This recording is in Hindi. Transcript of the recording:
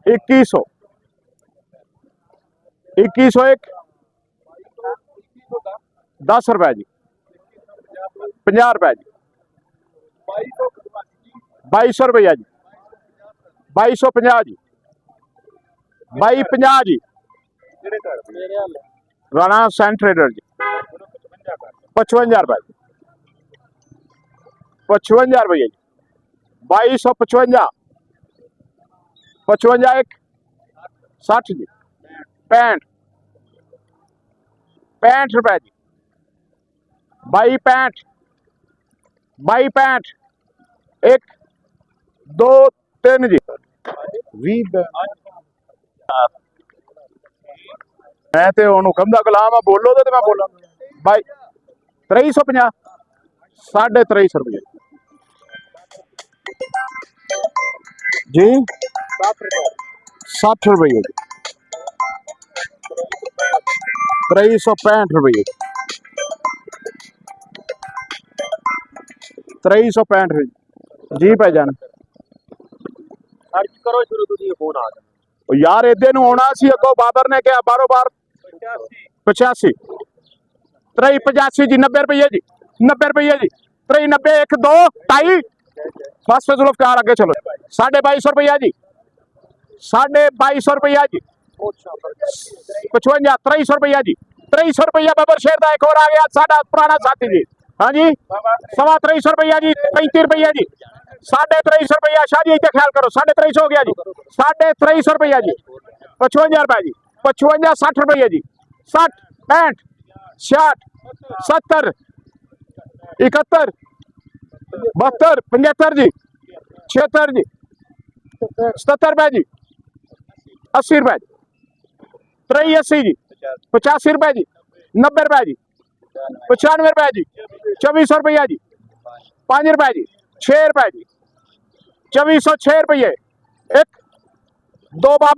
2100 2101 10 रुपए जी 50 रुपए जी 2200 रुपया जी 2250 जी 2250 जी राणा सैंड ट्रेडर जी 55 रुपए जी 55 रुपये जी 2255 55 एक 60 जी 65 65 रुपए जी 2265 2265 एक 2 3 जी 20 मैं तो उन्होंने कहता गुलाम बोलो तो मैं बोला भाई 2350 2350 रुपये जी 60 रुपये जी 2365 रुपये 2365 जी भाईजान सर्च करो शुरू तो फोन आ जाए यार इदे नूं आउणा सी अगों बाबर ने क्या बारो बार 85 8385 जी 90 रुपये जी 90 रुपये जी 93 1 2 2.5 बस फजल अफ्तार आगे चलो 2250 रुपया जी 2250 रुपया जी 55 2300 रुपया जी 2300 रुपया बाबर शेर का एक और आ गया साडा पुराना साथी जी हाँ जी 2350 रुपया जी 35 रुपया जी 2350 रुपया शादी इतने ख्याल करो 2350 हो गया जी 2350 रुपया जी 55 रुपया जी 55 60 रुपया जी 60 65 66 70 71 72 75 जी 76 जी 77 रुपए जी 80 रुपए जी 83 जी 85 रुपए जी 90 रुपए जी 95 रुपए जी 2400 रुपया जी 5 रुपए जी 6 रुपए जी 2406 रुपये एक 2 बाबा